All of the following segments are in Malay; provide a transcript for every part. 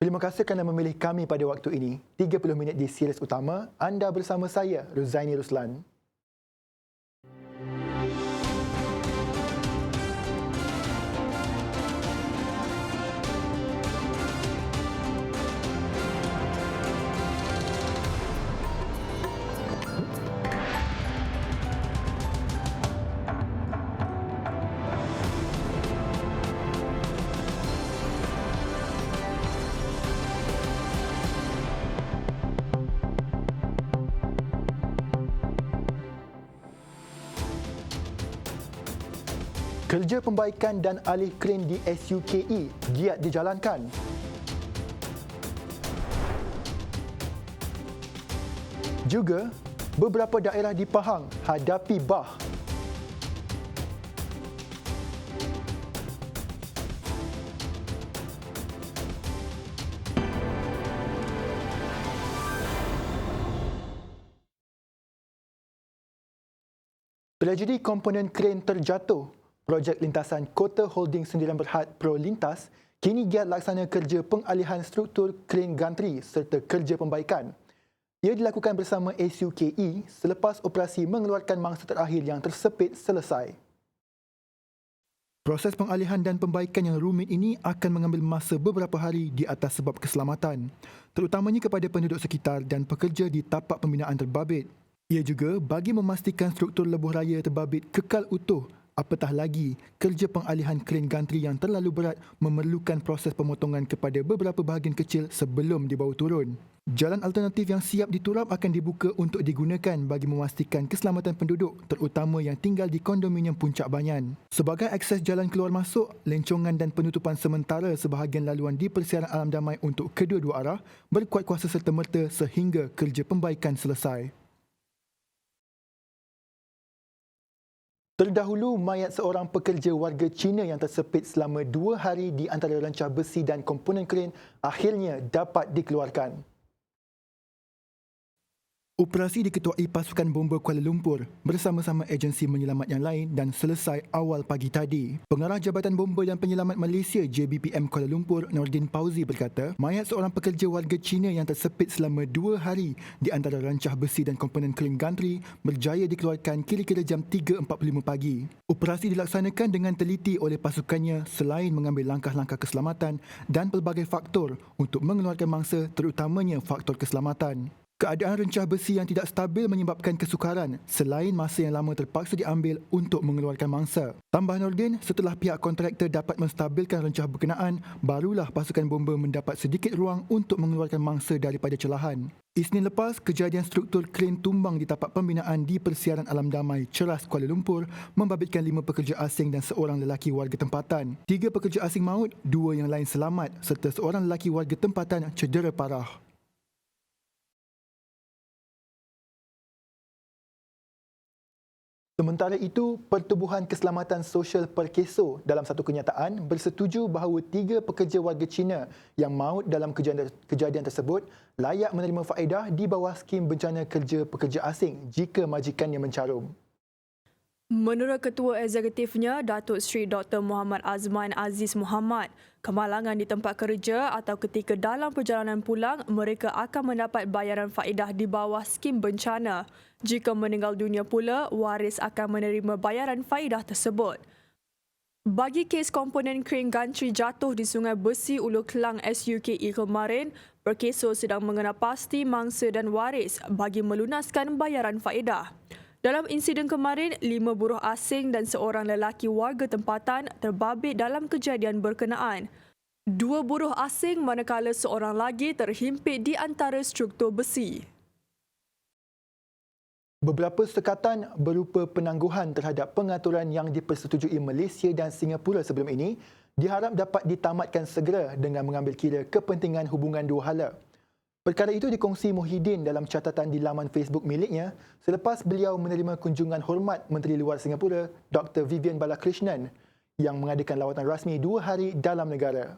Terima kasih kerana memilih kami pada waktu ini. 30 minit di Sirius Utama, anda bersama saya, Ruzaini Ruslan. Kerja pembaikan dan alih kren di SUKE giat dijalankan. Juga, beberapa daerah di Pahang hadapi bah. Tragedi komponen kren terjatuh. Projek lintasan Kota Holding Sendirian Berhad Pro Lintas kini giat laksana kerja pengalihan struktur kren gantri serta kerja pembaikan. Ia dilakukan bersama SUKE selepas operasi mengeluarkan mangsa terakhir yang tersepit selesai. Proses pengalihan dan pembaikan yang rumit ini akan mengambil masa beberapa hari di atas sebab keselamatan, terutamanya kepada penduduk sekitar dan pekerja di tapak pembinaan terbabit. Ia juga bagi memastikan struktur lebuh raya terbabit kekal utuh. Apatah lagi, kerja pengalihan kren gantri yang terlalu berat memerlukan proses pemotongan kepada beberapa bahagian kecil sebelum dibawa turun. Jalan alternatif yang siap diturap akan dibuka untuk digunakan bagi memastikan keselamatan penduduk, terutama yang tinggal di kondominium Puncak Banyan. Sebagai akses jalan keluar masuk, lencongan dan penutupan sementara sebahagian laluan di Persiaran Alam Damai untuk kedua-dua arah berkuat kuasa serta-merta sehingga kerja pembaikan selesai. Terdahulu, mayat seorang pekerja warga Cina yang tersepit selama 2 hari di antara rancah besi dan komponen kren akhirnya dapat dikeluarkan. Operasi diketuai pasukan bomba Kuala Lumpur bersama-sama agensi menyelamat yang lain dan selesai awal pagi tadi. Pengarah Jabatan Bomba dan Penyelamat Malaysia JBPM Kuala Lumpur, Nordin Pauzi berkata, mayat seorang pekerja warga Cina yang tersepit selama 2 hari di antara rancah besi dan komponen kren gantri berjaya dikeluarkan kira-kira jam 3.45 pagi. Operasi dilaksanakan dengan teliti oleh pasukannya selain mengambil langkah-langkah keselamatan dan pelbagai faktor untuk mengeluarkan mangsa, terutamanya faktor keselamatan. Keadaan rencah besi yang tidak stabil menyebabkan kesukaran selain masa yang lama terpaksa diambil untuk mengeluarkan mangsa. Tambah Nordin, setelah pihak kontraktor dapat menstabilkan rencah berkenaan, barulah pasukan bomba mendapat sedikit ruang untuk mengeluarkan mangsa daripada celahan. Isnin lepas, kejadian struktur kren tumbang di tapak pembinaan di Persiaran Alam Damai, Ceras, Kuala Lumpur membabitkan 5 pekerja asing dan seorang lelaki warga tempatan. 3 pekerja asing maut, 2 yang lain selamat serta seorang lelaki warga tempatan cedera parah. Sementara itu, Pertubuhan Keselamatan Sosial Perkeso dalam satu kenyataan bersetuju bahawa 3 pekerja warga Cina yang maut dalam kejadian tersebut layak menerima faedah di bawah skim bencana kerja pekerja asing jika majikannya mencarum. Menurut Ketua Eksekutifnya, Datuk Seri Dr. Muhammad Azman Aziz Muhammad, kemalangan di tempat kerja atau ketika dalam perjalanan pulang, mereka akan mendapat bayaran faedah di bawah skim bencana. Jika meninggal dunia pula, waris akan menerima bayaran faedah tersebut. Bagi kes komponen kren gantri jatuh di Sungai Besi Ulu Kelang SUKE kemarin, Perkeso sedang mengenal pasti mangsa dan waris bagi melunaskan bayaran faedah. Dalam insiden kemarin, 5 buruh asing dan seorang lelaki warga tempatan terbabit dalam kejadian berkenaan. 2 buruh asing manakala seorang lagi terhimpit di antara struktur besi. Beberapa sekatan berupa penangguhan terhadap pengaturan yang dipersetujui Malaysia dan Singapura sebelum ini diharap dapat ditamatkan segera dengan mengambil kira kepentingan hubungan dua hala. Perkara itu dikongsi Muhyiddin dalam catatan di laman Facebook miliknya selepas beliau menerima kunjungan hormat Menteri Luar Singapura Dr. Vivian Balakrishnan yang mengadakan lawatan rasmi 2 hari dalam negara.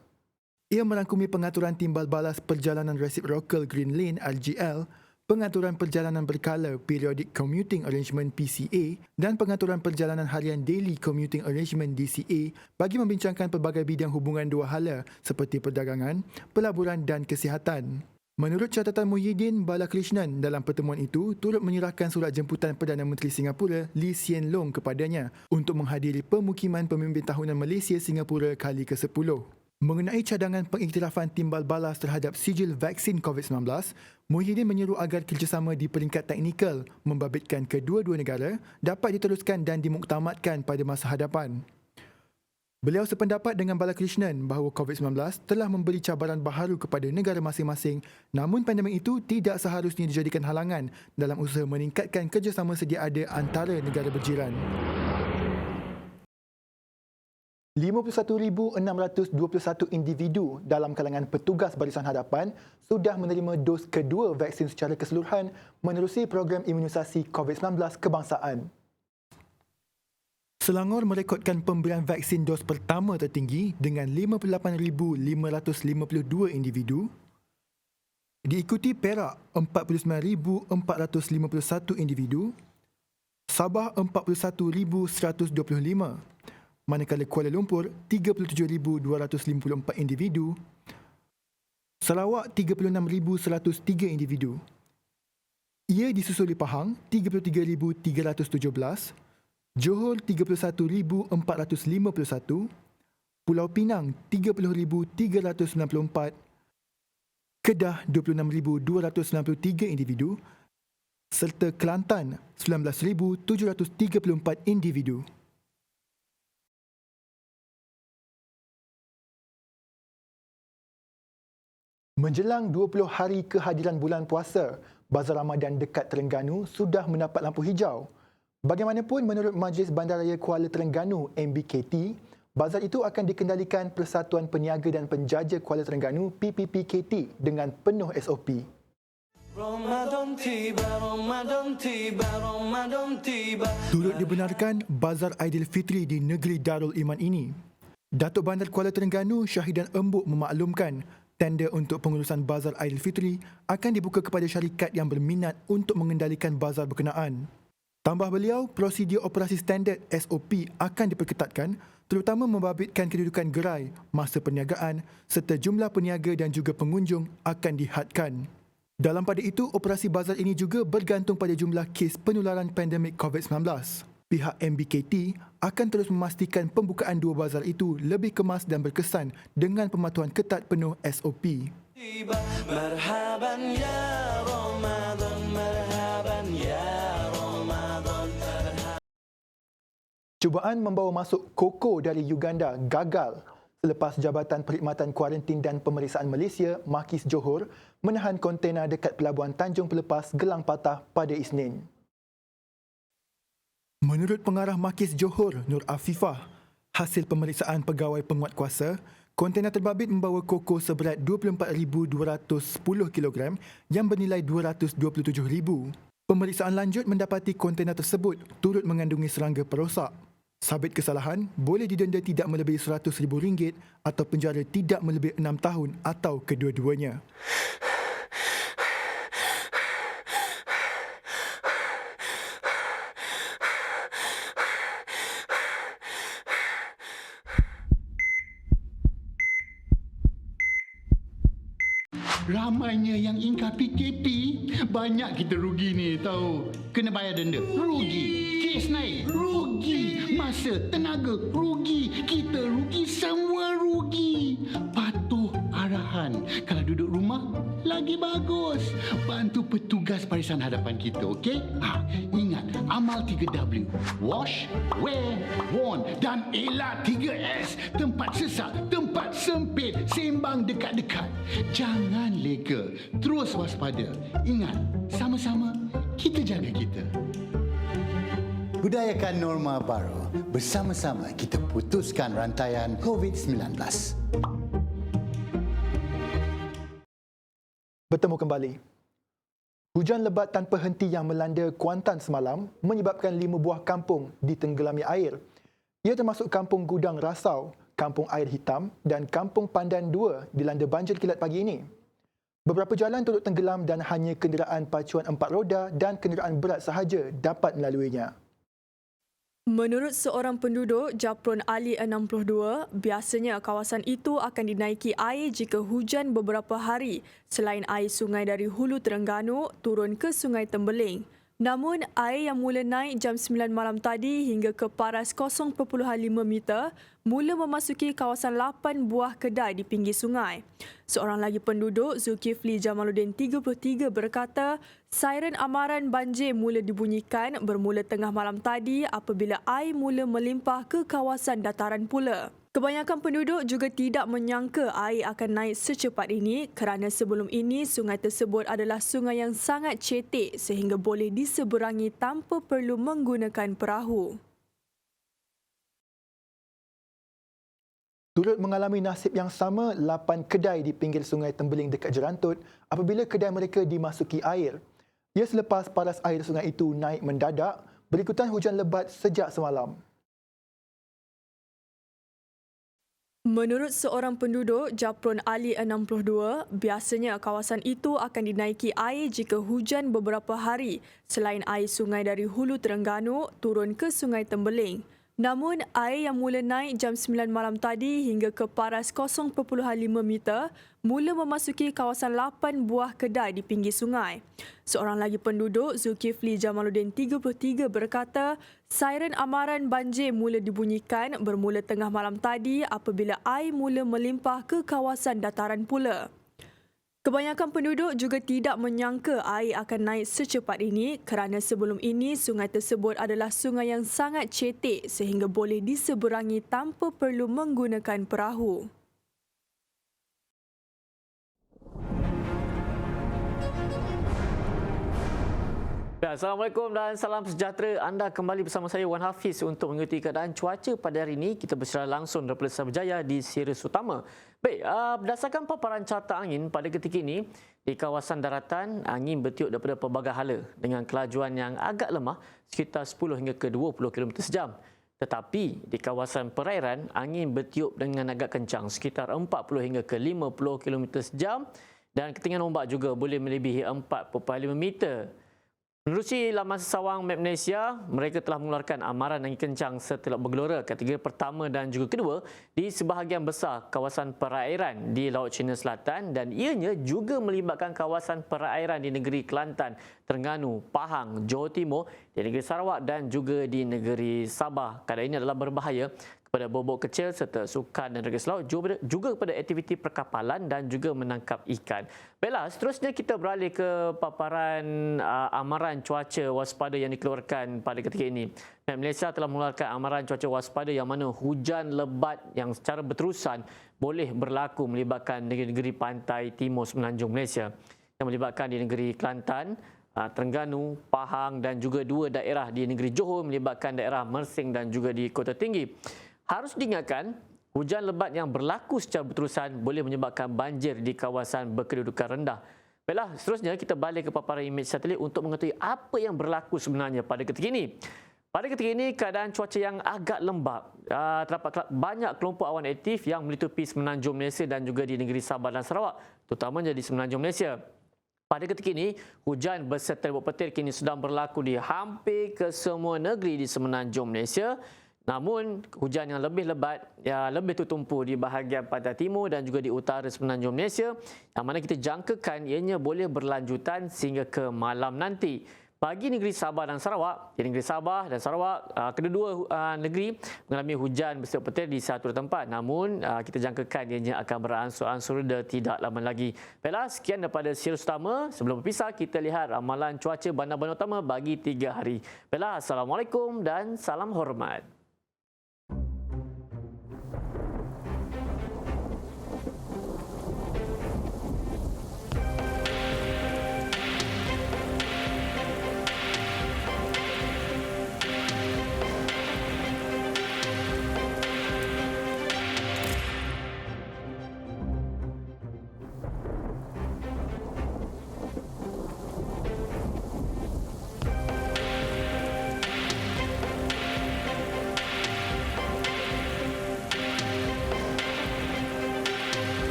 Ia merangkumi pengaturan timbal balas perjalanan resiprokal Green Lane RGL, Pengaturan Perjalanan Berkala Periodic Commuting Arrangement PCA dan Pengaturan Perjalanan Harian Daily Commuting Arrangement DCA bagi membincangkan pelbagai bidang hubungan dua hala seperti perdagangan, pelaburan dan kesihatan. Menurut catatan Muhyiddin Balakrishnan, dalam pertemuan itu turut menyerahkan surat jemputan Perdana Menteri Singapura Lee Hsien Loong kepadanya untuk menghadiri pemukiman pemimpin tahunan Malaysia Singapura kali ke-10. Mengenai cadangan pengiktirafan timbal balas terhadap sijil vaksin COVID-19, Muhyiddin menyeru agar kerjasama di peringkat teknikal membabitkan kedua-dua negara dapat diteruskan dan dimuktamadkan pada masa hadapan. Beliau sependapat dengan Balakrishnan bahawa COVID-19 telah memberi cabaran baharu kepada negara masing-masing, namun pandemik itu tidak seharusnya dijadikan halangan dalam usaha meningkatkan kerjasama sedia ada antara negara berjiran. 51,621 individu dalam kalangan petugas Barisan Hadapan sudah menerima dos kedua vaksin secara keseluruhan menerusi program imunisasi COVID-19 kebangsaan. Selangor merekodkan pemberian vaksin dos pertama tertinggi dengan 58,552 individu. Diikuti Perak 49,451 individu. Sabah 41,125. Manakala Kuala Lumpur 37,254 individu, Sarawak 36,103 individu. Ia disusuli Pahang 33,317, Johor 31,451, Pulau Pinang 30,394, Kedah 26,293 individu serta Kelantan 19,734 individu. Menjelang 20 hari kehadiran bulan puasa, Bazar Ramadan dekat Terengganu sudah mendapat lampu hijau. Bagaimanapun, menurut Majlis Bandaraya Kuala Terengganu MBKT, bazar itu akan dikendalikan Persatuan Peniaga dan Penjaja Kuala Terengganu PPPKT dengan penuh SOP. Ramadan tiba, Ramadan tiba, Ramadan tiba. Turut dibenarkan Bazar Aidilfitri di Negeri Darul Iman ini. Datuk Bandar Kuala Terengganu Syahidan Embuk memaklumkan tender untuk pengurusan Bazar Aidilfitri akan dibuka kepada syarikat yang berminat untuk mengendalikan bazar berkenaan. Tambah beliau, prosedur operasi standard SOP akan diperketatkan, terutama membabitkan kedudukan gerai, masa perniagaan serta jumlah peniaga dan juga pengunjung akan dihadkan. Dalam pada itu, operasi bazar ini juga bergantung pada jumlah kes penularan pandemik COVID-19. Pihak MBKT akan terus memastikan pembukaan dua bazar itu lebih kemas dan berkesan dengan pematuhan ketat penuh SOP. Marhaban ya Ramadan, marhaban ya Ramadan. Cubaan membawa masuk koko dari Uganda gagal selepas Jabatan Perkhidmatan Kuarantin dan Pemeriksaan Malaysia, Makis Johor, menahan kontena dekat Pelabuhan Tanjung Pelepas Gelang Patah pada Isnin. Menurut pengarah Makis Johor, Nur Afifah, hasil pemeriksaan pegawai penguatkuasa, kontena terbabit membawa koko seberat 24,210 kg yang bernilai 227,000. Pemeriksaan lanjut mendapati kontena tersebut turut mengandungi serangga perosak. Sabit kesalahan boleh didenda tidak melebihi RM100,000 atau penjara tidak melebihi 6 tahun atau kedua-duanya. Ramainya yang ingkar PKP, banyak kita rugi ni tahu. Kena bayar denda, rugi. Kes naik, rugi. Masa, tenaga, rugi. Kita rugi, semua rugi. Patuh arahan. Kalau duduk rumah, lagi bagus. Bantu petugas Barisan Hadapan kita, okey? Ingat, amal 3W. Wash, wear, warn dan elak 3S. Tempat sesak, tempat sempit, sembang dekat-dekat. Jangan leka, terus waspada. Ingat, sama-sama kita jaga kita. Budayakan norma baru. Bersama-sama kita putuskan rantaian COVID-19. Bertemu kembali. Hujan lebat tanpa henti yang melanda Kuantan semalam menyebabkan 5 buah kampung ditenggelami air. Ia termasuk Kampung Gudang Rasau, Kampung Air Hitam dan Kampung Pandan 2 dilanda banjir kilat pagi ini. Beberapa jalan turut tenggelam dan hanya kenderaan pacuan 4 roda dan kenderaan berat sahaja dapat melaluinya. Menurut seorang penduduk Japron Ali 62, biasanya kawasan itu akan dinaiki air jika hujan beberapa hari selain air sungai dari Hulu Terengganu turun ke Sungai Tembeling. Namun, air yang mula naik jam 9 malam tadi hingga ke paras 0.5 meter mula memasuki kawasan 8 buah kedai di pinggir sungai. Seorang lagi penduduk, Zulkifli Jamaluddin 33 berkata, siren amaran banjir mula dibunyikan bermula tengah malam tadi apabila air mula melimpah ke kawasan dataran pula. Kebanyakan penduduk juga tidak menyangka air akan naik secepat ini kerana sebelum ini sungai tersebut adalah sungai yang sangat cetek sehingga boleh diseberangi tanpa perlu menggunakan perahu. Turut mengalami nasib yang sama 8 kedai di pinggir Sungai Tembeling dekat Jerantut apabila kedai mereka dimasuki air. Ia selepas paras air sungai itu naik mendadak berikutan hujan lebat sejak semalam. Menurut seorang penduduk Japron Ali 62, biasanya kawasan itu akan dinaiki air jika hujan beberapa hari selain air sungai dari Hulu Terengganu turun ke Sungai Tembeling. Namun, air yang mula naik jam 9 malam tadi hingga ke paras 0.5 meter mula memasuki kawasan 8 buah kedai di pinggir sungai. Seorang lagi penduduk, Zulkifli Jamaluddin 33 berkata, siren amaran banjir mula dibunyikan bermula tengah malam tadi apabila air mula melimpah ke kawasan dataran pula. Kebanyakan penduduk juga tidak menyangka air akan naik secepat ini kerana sebelum ini sungai tersebut adalah sungai yang sangat cetek sehingga boleh diseberangi tanpa perlu menggunakan perahu. Ya, Assalamualaikum dan salam sejahtera. Anda kembali bersama saya Wan Hafiz untuk mengikuti keadaan cuaca pada hari ini. Kita bersiaran langsung daripada Sabjaya di Sirius Utama. Baik, berdasarkan paparan carta angin pada ketika ini, di kawasan daratan, angin bertiup daripada pelbagai hala dengan kelajuan yang agak lemah sekitar 10 hingga ke 20 km sejam. Tetapi di kawasan perairan, angin bertiup dengan agak kencang sekitar 40 hingga ke 50 km sejam dan ketinggian ombak juga boleh melebihi 4.5 meter. Menerusi laman sesawang Map Malaysia, mereka telah mengeluarkan amaran angin kencang setelah bergelora kategori pertama dan juga kedua di sebahagian besar kawasan perairan di Laut Cina Selatan dan ianya juga melibatkan kawasan perairan di negeri Kelantan, Terengganu, Pahang, Johor Timur, di negeri Sarawak dan juga di negeri Sabah. Keadaan ini adalah berbahaya kepada bobot kecil serta sukan dan rekreasi laut, juga kepada aktiviti perkapalan dan juga menangkap ikan. Baiklah, seterusnya kita beralih ke paparan amaran cuaca waspada yang dikeluarkan pada ketika ini. Map Malaysia telah mengeluarkan amaran cuaca waspada yang mana hujan lebat yang secara berterusan boleh berlaku melibatkan negeri-negeri pantai timur semenanjung Malaysia yang melibatkan di negeri Kelantan, Terengganu, Pahang dan juga 2 daerah di negeri Johor melibatkan daerah Mersing dan juga di Kota Tinggi. Harus diingatkan, hujan lebat yang berlaku secara berterusan boleh menyebabkan banjir di kawasan berkedudukan rendah. Baiklah, seterusnya kita balik ke paparan imej satelit untuk mengetahui apa yang berlaku sebenarnya pada ketika ini. Pada ketika ini, keadaan cuaca yang agak lembap. Terdapat banyak kelompok awan aktif yang melitupi semenanjung Malaysia dan juga di negeri Sabah dan Sarawak, terutamanya di semenanjung Malaysia. Pada ketika ini, hujan berserta ribut petir kini sedang berlaku di hampir ke semua negeri di semenanjung Malaysia. Namun, hujan yang lebih lebat, lebih tertumpu di bahagian pantai timur dan juga di utara semenanjung Malaysia, yang mana kita jangkakan ianya boleh berlanjutan sehingga ke malam nanti. Bagi negeri Sabah dan Sarawak, di negeri Sabah dan Sarawak, kedua-dua negeri mengalami hujan berserta petir di satu tempat. Namun, kita jangkakan ianya akan beransur-ansur reda tidak lama lagi. Baiklah, sekian daripada Sirius Utama. Sebelum berpisah, kita lihat ramalan cuaca bandar-bandar utama bagi 3 hari. Baiklah, Assalamualaikum dan salam hormat.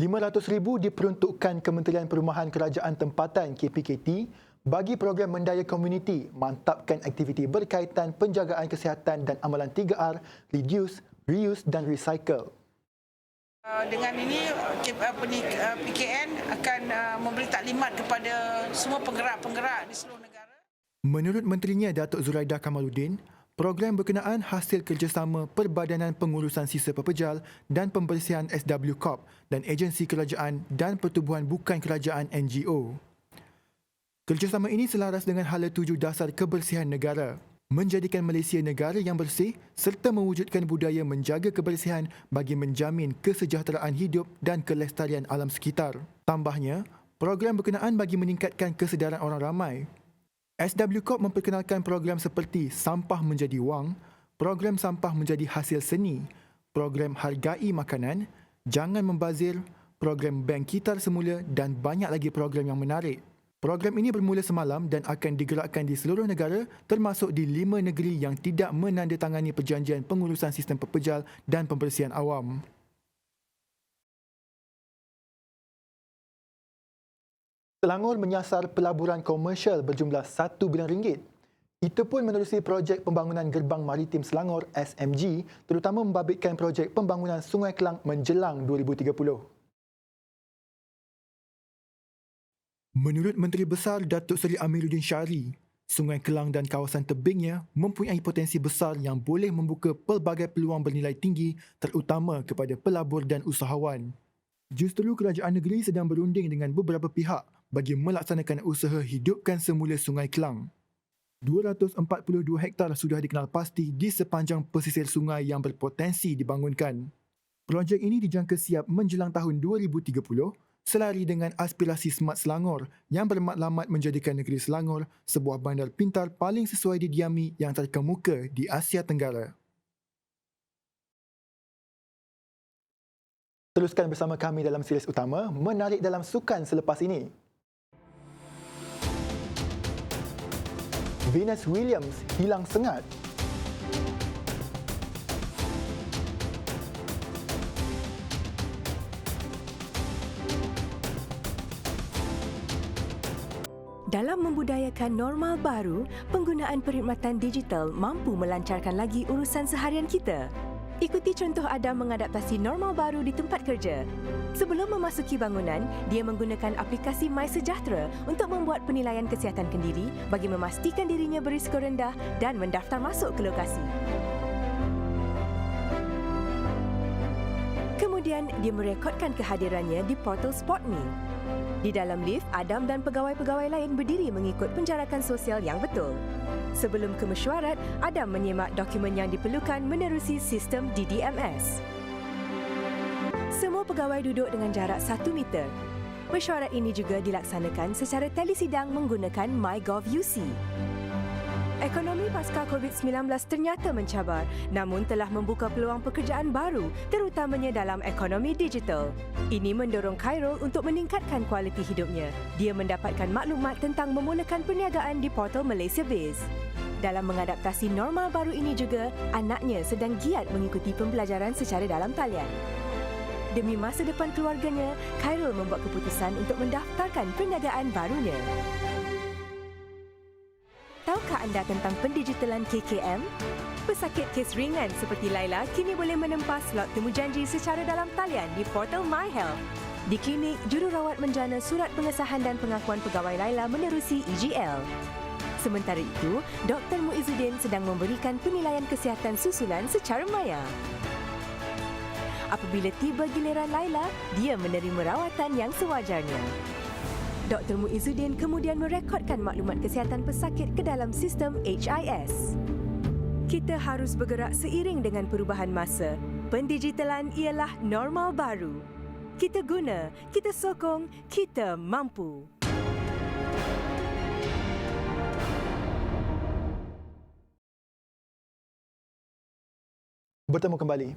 RM500,000 diperuntukkan Kementerian Perumahan Kerajaan Tempatan KPKT bagi program mendaya komuniti mantapkan aktiviti berkaitan penjagaan kesihatan dan amalan 3R, reduce, reuse dan recycle. Dengan ini PKN akan memberi taklimat kepada semua penggerak-penggerak di seluruh negara. Menurut Menterinya Datuk Zuraidah Kamaluddin, program berkenaan hasil kerjasama Perbadanan Pengurusan Sisa Pepejal dan Pembersihan SW Corp dan agensi kerajaan dan pertubuhan bukan kerajaan NGO. Kerjasama ini selaras dengan hala tuju dasar kebersihan negara, menjadikan Malaysia negara yang bersih serta mewujudkan budaya menjaga kebersihan bagi menjamin kesejahteraan hidup dan kelestarian alam sekitar. Tambahnya, program berkenaan bagi meningkatkan kesedaran orang ramai. SW Corp memperkenalkan program seperti Sampah Menjadi Wang, program Sampah Menjadi Hasil Seni, program Hargai Makanan, Jangan Membazir, program Bank Kitar Semula dan banyak lagi program yang menarik. Program ini bermula semalam dan akan digerakkan di seluruh negara termasuk di 5 negeri yang tidak menandatangani perjanjian pengurusan sistem pepejal dan pembersihan awam. Selangor menyasar pelaburan komersial berjumlah RM1 bilion. Itu pun menerusi projek pembangunan Gerbang Maritim Selangor SMG, terutama membabitkan projek pembangunan Sungai Kelang menjelang 2030. Menurut Menteri Besar Datuk Seri Amiruddin Syari, Sungai Kelang dan kawasan tebingnya mempunyai potensi besar yang boleh membuka pelbagai peluang bernilai tinggi terutama kepada pelabur dan usahawan. Justru kerajaan negeri sedang berunding dengan beberapa pihak bagi melaksanakan usaha hidupkan semula Sungai Kelang. 242 hektar sudah dikenal pasti di sepanjang pesisir sungai yang berpotensi dibangunkan. Projek ini dijangka siap menjelang tahun 2030 selari dengan aspirasi Smart Selangor yang bermatlamat menjadikan negeri Selangor sebuah bandar pintar paling sesuai didiami yang terkemuka di Asia Tenggara. Teruskan bersama kami dalam series utama Menarik dalam Sukan selepas ini. Venus Williams hilang sengat. Dalam membudayakan normal baru, penggunaan perkhidmatan digital mampu melancarkan lagi urusan seharian kita. Ikuti contoh Adam mengadaptasi normal baru di tempat kerja. Sebelum memasuki bangunan, dia menggunakan aplikasi MySejahtera untuk membuat penilaian kesihatan kendiri bagi memastikan dirinya berisiko rendah dan mendaftar masuk ke lokasi. Kemudian, dia merekodkan kehadirannya di portal SpotMe. Di dalam lift, Adam dan pegawai-pegawai lain berdiri mengikut penjarakan sosial yang betul. Sebelum ke mesyuarat, Adam menyemak dokumen yang diperlukan menerusi sistem DDMS. Semua pegawai duduk dengan jarak 1 meter. Mesyuarat ini juga dilaksanakan secara telesidang menggunakan MyGov.UC. Ekonomi pasca COVID-19 ternyata mencabar, namun telah membuka peluang pekerjaan baru, terutamanya dalam ekonomi digital. Ini mendorong Khairul untuk meningkatkan kualiti hidupnya. Dia mendapatkan maklumat tentang memulakan perniagaan di portal Malaysia Biz. Dalam mengadaptasi normal baru ini juga, anaknya sedang giat mengikuti pembelajaran secara dalam talian. Demi masa depan keluarganya, Khairul membuat keputusan untuk mendaftarkan perniagaan barunya. Tahukah anda tentang pendigitalan KKM? Pesakit kes ringan seperti Laila kini boleh menempas slot temujanji secara dalam talian di portal MyHealth. Di klinik, jururawat menjana surat pengesahan dan pengakuan pegawai Laila menerusi EGL. Sementara itu, Dr. Muizzuddin sedang memberikan penilaian kesihatan susulan secara maya. Apabila tiba giliran Laila, dia menerima rawatan yang sewajarnya. Dr. Muizzuddin kemudian merekodkan maklumat kesihatan pesakit ke dalam sistem HIS. Kita harus bergerak seiring dengan perubahan masa. Pendigitalan ialah normal baru. Kita guna, kita sokong, kita mampu. Bertemu kembali.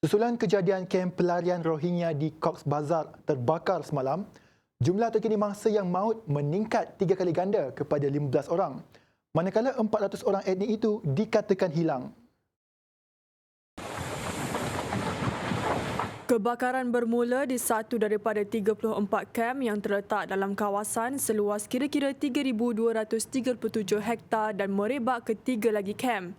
Susulan kejadian kem pelarian Rohingya di Cox's Bazar terbakar semalam, jumlah terkini mangsa yang maut meningkat 3 kali ganda kepada 15 orang, manakala 400 orang etnik itu dikatakan hilang. Kebakaran bermula di satu daripada 34 kem yang terletak dalam kawasan seluas kira-kira 3,237 hektar dan merebak ke 3 lagi kem.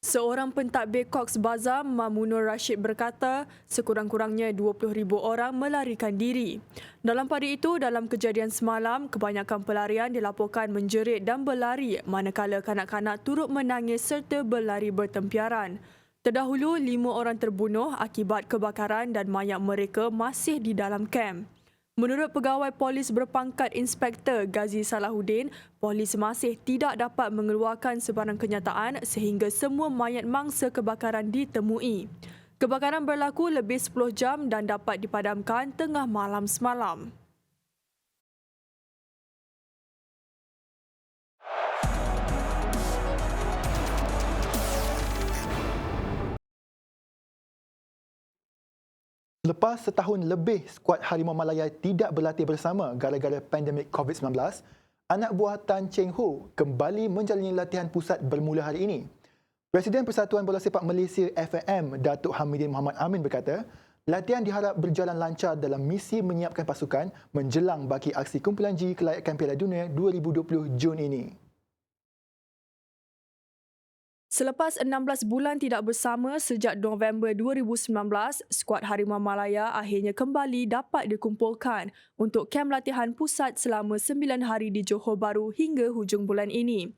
Seorang pentadbir Cox Bazar, Mamunur Rashid berkata, sekurang-kurangnya 20,000 orang melarikan diri. Dalam pada itu, dalam kejadian semalam, kebanyakan pelarian dilaporkan menjerit dan berlari manakala kanak-kanak turut menangis serta berlari bertempiaran. Terdahulu, 5 orang terbunuh akibat kebakaran dan mayat mereka masih di dalam kem. Menurut pegawai polis berpangkat Inspektor Ghazi Salahuddin, polis masih tidak dapat mengeluarkan sebarang kenyataan sehingga semua mayat mangsa kebakaran ditemui. Kebakaran berlaku lebih 10 jam dan dapat dipadamkan tengah malam semalam. Selepas setahun lebih skuad Harimau Malaya tidak berlatih bersama gara-gara pandemik COVID-19, anak buah Tan Cheng Ho kembali menjalani latihan pusat bermula hari ini. Presiden Persatuan Bola Sepak Malaysia FAM, Datuk Hamidin Mohamad Amin berkata, latihan diharap berjalan lancar dalam misi menyiapkan pasukan menjelang baki aksi kumpulan G kelayakan Piala Dunia 2020 Jun ini. Selepas 16 bulan tidak bersama sejak November 2019, skuad Harimau Malaya akhirnya kembali dapat dikumpulkan untuk kem latihan pusat selama 9 hari di Johor Bahru hingga hujung bulan ini.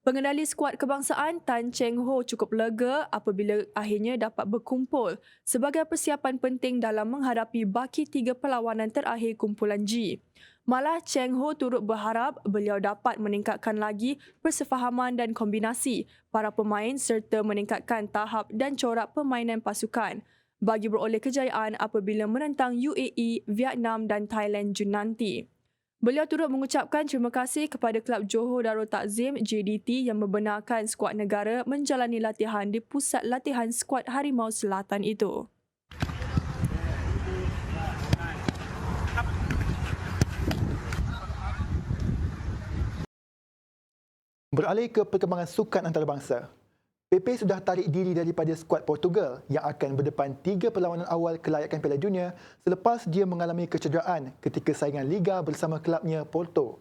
Pengendali skuad kebangsaan Tan Cheng Ho cukup lega apabila akhirnya dapat berkumpul sebagai persiapan penting dalam menghadapi baki 3 perlawanan terakhir kumpulan G. Malah Cheng Ho turut berharap beliau dapat meningkatkan lagi persefahaman dan kombinasi para pemain serta meningkatkan tahap dan corak permainan pasukan bagi beroleh kejayaan apabila menentang UAE, Vietnam dan Thailand Jun nanti. Beliau turut mengucapkan terima kasih kepada Kelab Johor Darul Takzim JDT yang membenarkan skuad negara menjalani latihan di pusat latihan skuad Harimau Selatan itu. Beralih ke perkembangan sukan antarabangsa. PP sudah tarik diri daripada skuad Portugal yang akan berdepan 3 perlawanan awal kelayakan Piala Dunia selepas dia mengalami kecederaan ketika saingan Liga bersama kelabnya Porto.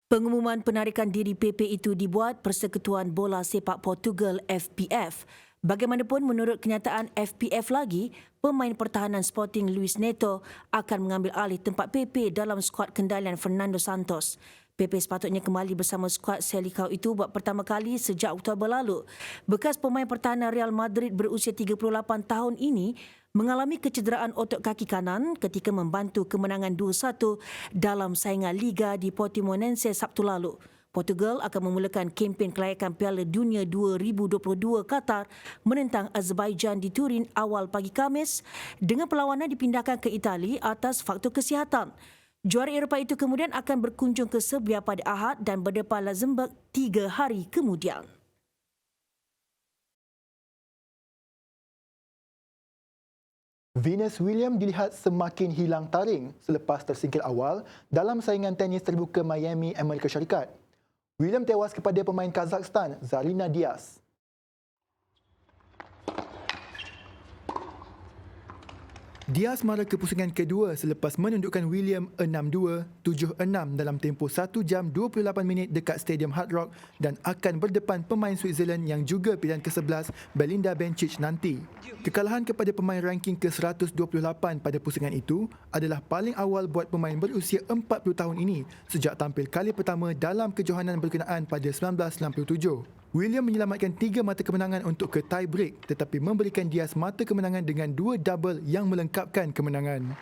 Pengumuman penarikan diri PP itu dibuat Persekutuan Bola Sepak Portugal FPF. Bagaimanapun menurut kenyataan FPF lagi, pemain pertahanan Sporting Luis Neto akan mengambil alih tempat PP dalam skuad kendalian Fernando Santos. PP sepatutnya kembali bersama skuad Selicao itu buat pertama kali sejak Oktober lalu. Bekas pemain pertahanan Real Madrid berusia 38 tahun ini mengalami kecederaan otot kaki kanan ketika membantu kemenangan 2-1 dalam saingan Liga di Portimonense Sabtu lalu. Portugal akan memulakan kempen kelayakan Piala Dunia 2022 Qatar menentang Azerbaijan di Turin awal pagi Khamis dengan perlawanan dipindahkan ke Itali atas faktor kesihatan. Juara Eropah itu kemudian akan berkunjung ke Serbia pada Ahad dan berdepan Luxembourg 3 hari kemudian. Venus Williams dilihat semakin hilang taring selepas tersingkir awal dalam saingan tenis terbuka Miami, Amerika Syarikat. William tewas kepada pemain Kazakhstan, Zarina Diaz. Diaz mara ke pusingan kedua selepas menundukkan William 6-2, 7-6 dalam tempoh 1 jam 28 minit dekat Stadium Hard Rock dan akan berdepan pemain Switzerland yang juga pilihan ke-11 Belinda Bencic nanti. Kekalahan kepada pemain ranking ke-128 pada pusingan itu adalah paling awal buat pemain berusia 40 tahun ini sejak tampil kali pertama dalam kejohanan berkenaan pada 1967. William menyelamatkan 3 mata kemenangan untuk ke tie break tetapi memberikan Diaz mata kemenangan dengan 2 double yang melengkapkan kemenangan.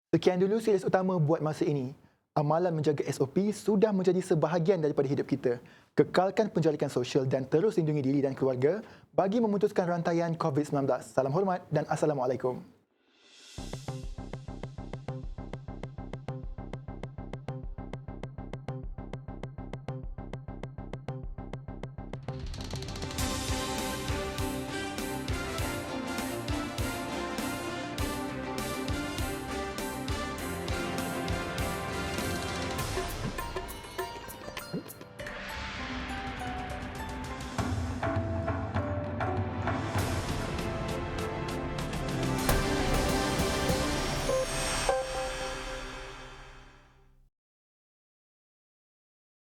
Sekian dulu series utama buat masa ini. Amalan menjaga SOP sudah menjadi sebahagian daripada hidup kita. Kekalkan penjarikan sosial dan terus lindungi diri dan keluarga bagi memutuskan rantaian COVID-19. Salam hormat dan Assalamualaikum.